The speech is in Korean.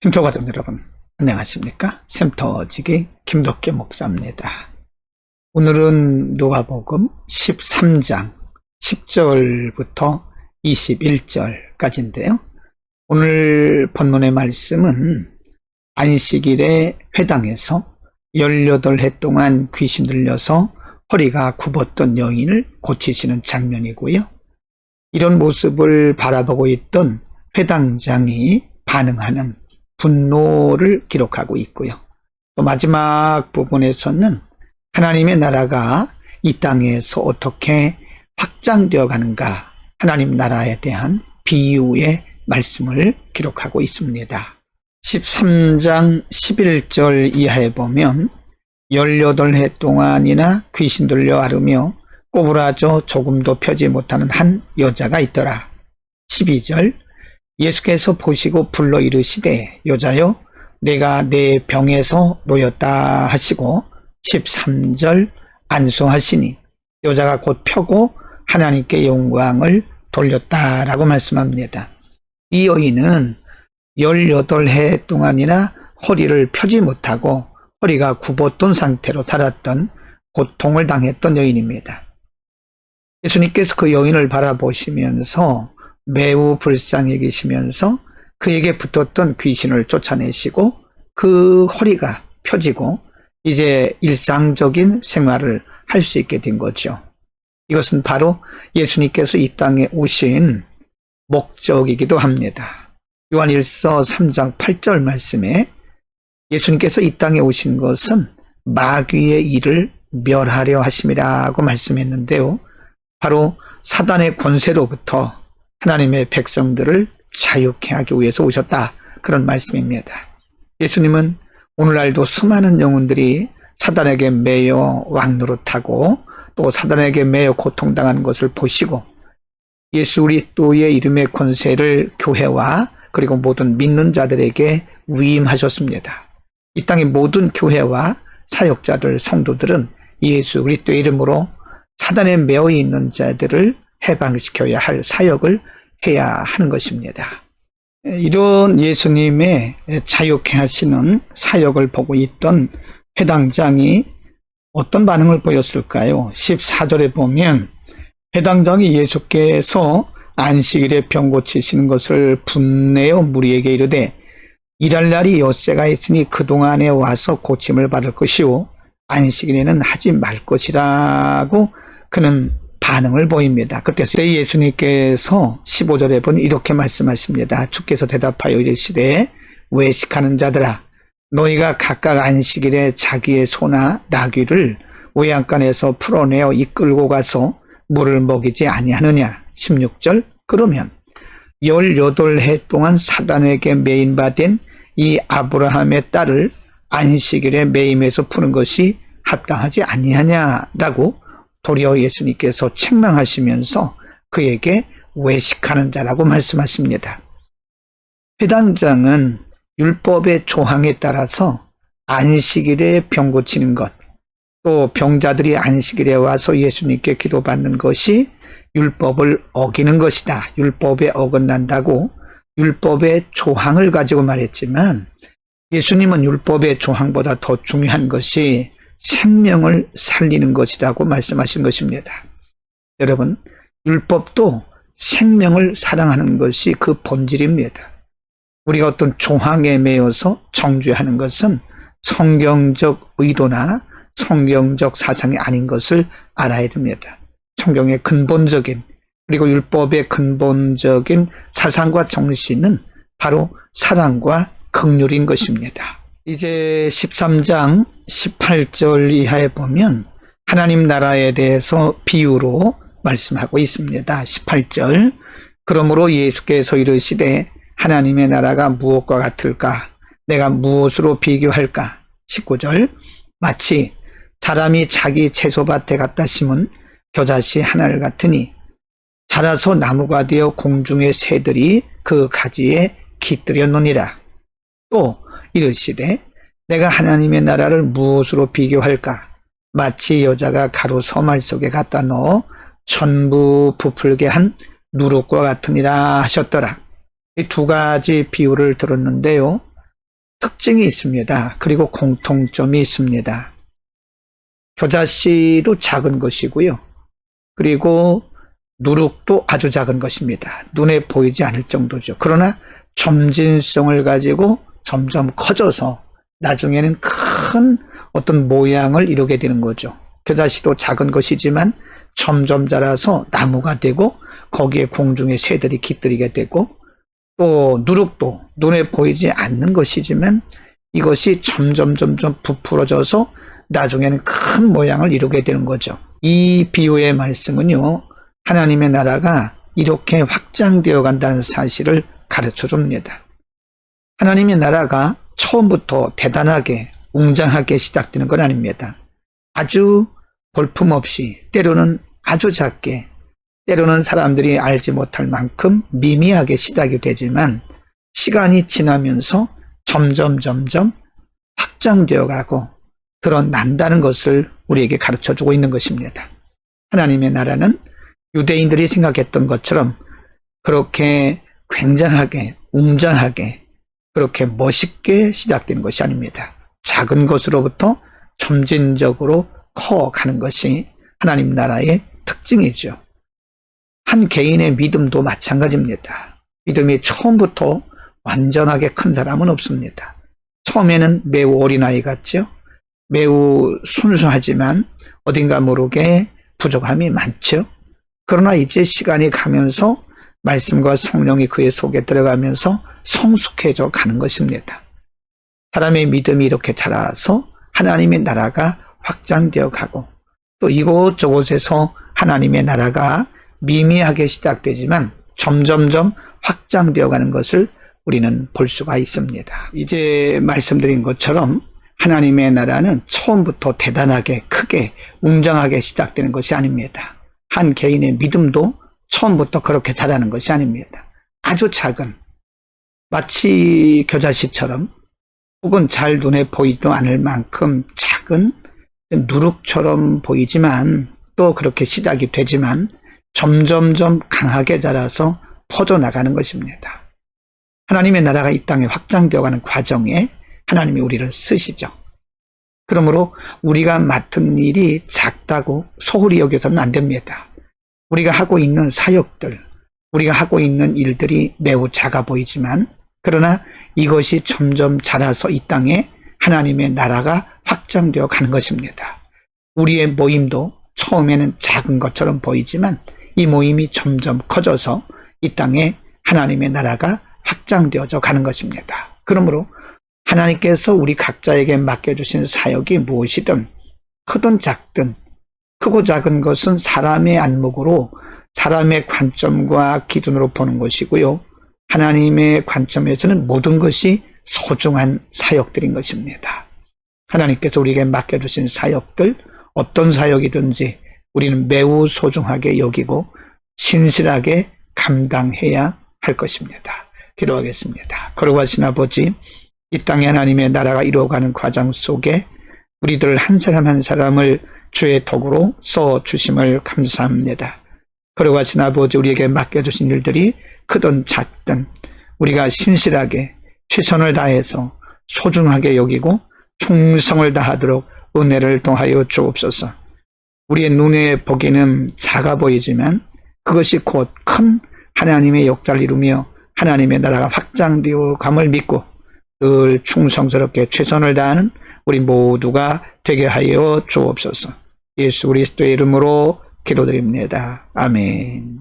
쉼터 가족 여러분, 안녕하십니까? 샘터지기 김덕기 목사입니다. 오늘은 누가복음 13장 10절부터 21절까지인데요. 오늘 본문의 말씀은 안식일에 회당에서 18해 동안 귀신 들려서 허리가 굽었던 여인을 고치시는 장면이고요. 이런 모습을 바라보고 있던 회당장이 반응하는 분노를 기록하고 있고요. 또 마지막 부분에서는 하나님의 나라가 이 땅에서 어떻게 확장되어 가는가, 하나님 나라에 대한 비유의 말씀을 기록하고 있습니다. 13장 11절 이하에 보면 18해 동안이나 귀신 들려 앓으며 꼬부라져 조금도 펴지 못하는 한 여자가 있더라. 12절 예수께서 보시고 불러 이르시되 여자여 내가 내 병에서 놓였다 하시고 13절 안수하시니 여자가 곧 펴고 하나님께 영광을 돌렸다라고 말씀합니다. 이 여인은 18해 동안이나 허리를 펴지 못하고 허리가 굽었던 상태로 살았던 고통을 당했던 여인입니다. 예수님께서 그 여인을 바라보시면서 매우 불쌍히 여기시면서 그에게 붙었던 귀신을 쫓아내시고 그 허리가 펴지고 이제 일상적인 생활을 할 수 있게 된 거죠. 이것은 바로 예수님께서 이 땅에 오신 목적이기도 합니다. 요한일서 3장 8절 말씀에 예수님께서 이 땅에 오신 것은 마귀의 일을 멸하려 하심이라고 말씀했는데요. 바로 사단의 권세로부터 하나님의 백성들을 자유케 하기 위해서 오셨다, 그런 말씀입니다. 예수님은 오늘날도 수많은 영혼들이 사단에게 매여 왕노릇하고 또 사단에게 매여 고통당하는 것을 보시고 예수 그리스도의 이름의 권세를 교회와 그리고 모든 믿는 자들에게 위임하셨습니다. 이 땅의 모든 교회와 사역자들, 성도들은 예수 그리스도의 이름으로 사단에 매여 있는 자들을 해방시켜야 할 사역을 해야 하는 것입니다. 이런 예수님의 자유케 하시는 사역을 보고 있던 회당장이 어떤 반응을 보였을까요? 14절에 보면 회당장이 예수께서 안식일에 병 고치시는 것을 분내어 무리에게 이르되 일할 날이 엿새가 있으니 그동안에 와서 고침을 받을 것이요 안식일에는 하지 말 것이라고 그는 반응을 보입니다. 그때 예수님께서 15절에 보니 이렇게 말씀하십니다. 주께서 대답하여 이르시되 외식하는 자들아 너희가 각각 안식일에 자기의 소나 나귀를 외양간에서 풀어내어 이끌고 가서 물을 먹이지 아니하느냐. 16절 그러면 18해 동안 사단에게 매인받은 이 아브라함의 딸을 안식일에 매임해서 푸는 것이 합당하지 아니하냐라고 도리어 예수님께서 책망하시면서 그에게 외식하는 자라고 말씀하십니다. 회당장은 율법의 조항에 따라서 안식일에 병 고치는 것, 또 병자들이 안식일에 와서 예수님께 기도받는 것이 율법을 어기는 것이다, 율법에 어긋난다고 율법의 조항을 가지고 말했지만 예수님은 율법의 조항보다 더 중요한 것이 생명을 살리는 것이라고 말씀하신 것입니다. 여러분, 율법도 생명을 사랑하는 것이 그 본질입니다. 우리가 어떤 조항에 매여서 정죄하는 것은 성경적 의도나 성경적 사상이 아닌 것을 알아야 됩니다. 성경의 근본적인 그리고 율법의 근본적인 사상과 정신은 바로 사랑과 긍휼인 것입니다. 이제 13장 18절 이하에 보면 하나님 나라에 대해서 비유로 말씀하고 있습니다. 18절 그러므로 예수께서 이르시되 하나님의 나라가 무엇과 같을까? 내가 무엇으로 비교할까? 19절 마치 사람이 자기 채소밭에 갖다 심은 겨자씨 하나를 같으니 자라서 나무가 되어 공중의 새들이 그 가지에 깃들였느니라. 또 이르시되 내가 하나님의 나라를 무엇으로 비교할까? 마치 여자가 가루 서말 속에 갖다 넣어 전부 부풀게 한 누룩과 같으니라 하셨더라. 이 두 가지 비유를 들었는데요. 특징이 있습니다. 그리고 공통점이 있습니다. 겨자씨도 작은 것이고요. 그리고 누룩도 아주 작은 것입니다. 눈에 보이지 않을 정도죠. 그러나 점진성을 가지고 점점 커져서 나중에는 큰 어떤 모양을 이루게 되는 거죠. 겨자씨도 작은 것이지만 점점 자라서 나무가 되고 거기에 공중에 새들이 깃들이게 되고, 또 누룩도 눈에 보이지 않는 것이지만 이것이 점점 부풀어져서 나중에는 큰 모양을 이루게 되는 거죠. 이 비유의 말씀은요, 하나님의 나라가 이렇게 확장되어 간다는 사실을 가르쳐 줍니다. 하나님의 나라가 처음부터 대단하게 웅장하게 시작되는 건 아닙니다. 아주 볼품없이, 때로는 아주 작게, 때로는 사람들이 알지 못할 만큼 미미하게 시작이 되지만 시간이 지나면서 점점 확장되어 가고 드러난다는 것을 우리에게 가르쳐주고 있는 것입니다. 하나님의 나라는 유대인들이 생각했던 것처럼 그렇게 굉장하게 웅장하게 그렇게 멋있게 시작되는 것이 아닙니다. 작은 것으로부터 점진적으로 커가는 것이 하나님 나라의 특징이죠. 한 개인의 믿음도 마찬가지입니다. 믿음이 처음부터 완전하게 큰 사람은 없습니다. 처음에는 매우 어린아이 같죠. 매우 순수하지만 어딘가 모르게 부족함이 많죠. 그러나 이제 시간이 가면서 말씀과 성령이 그의 속에 들어가면서 성숙해져 가는 것입니다. 사람의 믿음이 이렇게 자라서 하나님의 나라가 확장되어 가고, 또 이곳저곳에서 하나님의 나라가 미미하게 시작되지만 점점점 확장되어 가는 것을 우리는 볼 수가 있습니다. 이제 말씀드린 것처럼 하나님의 나라는 처음부터 대단하게 크게 웅장하게 시작되는 것이 아닙니다. 한 개인의 믿음도 처음부터 그렇게 자라는 것이 아닙니다. 아주 작은, 마치 겨자씨처럼 혹은 잘 눈에 보이지도 않을 만큼 작은 누룩처럼 보이지만, 또 그렇게 시작이 되지만 점점점 강하게 자라서 퍼져나가는 것입니다. 하나님의 나라가 이 땅에 확장되어가는 과정에 하나님이 우리를 쓰시죠. 그러므로 우리가 맡은 일이 작다고 소홀히 여겨서는 안 됩니다. 우리가 하고 있는 사역들, 우리가 하고 있는 일들이 매우 작아 보이지만, 그러나 이것이 점점 자라서 이 땅에 하나님의 나라가 확장되어 가는 것입니다. 우리의 모임도 처음에는 작은 것처럼 보이지만 이 모임이 점점 커져서 이 땅에 하나님의 나라가 확장되어져 가는 것입니다. 그러므로 하나님께서 우리 각자에게 맡겨주신 사역이 무엇이든 크든 작든, 크고 작은 것은 사람의 안목으로, 사람의 관점과 기준으로 보는 것이고요, 하나님의 관점에서는 모든 것이 소중한 사역들인 것입니다. 하나님께서 우리에게 맡겨주신 사역들, 어떤 사역이든지 우리는 매우 소중하게 여기고 신실하게 감당해야 할 것입니다. 기도하겠습니다. 거룩하신 아버지, 이 땅에 하나님의 나라가 이루어가는 과정 속에 우리들 한 사람 한 사람을 주의 도구로 써주심을 감사합니다. 거룩하신 아버지, 우리에게 맡겨주신 일들이 크든 작든 우리가 신실하게 최선을 다해서 소중하게 여기고 충성을 다하도록 은혜를 통하여 주옵소서. 우리의 눈에 보기는 작아 보이지만 그것이 곧 큰 하나님의 역사를 이루며 하나님의 나라가 확장되어 감을 믿고 늘 충성스럽게 최선을 다하는 우리 모두가 되게 하여 주옵소서. 예수 그리스도의 이름으로 기도드립니다. 아멘.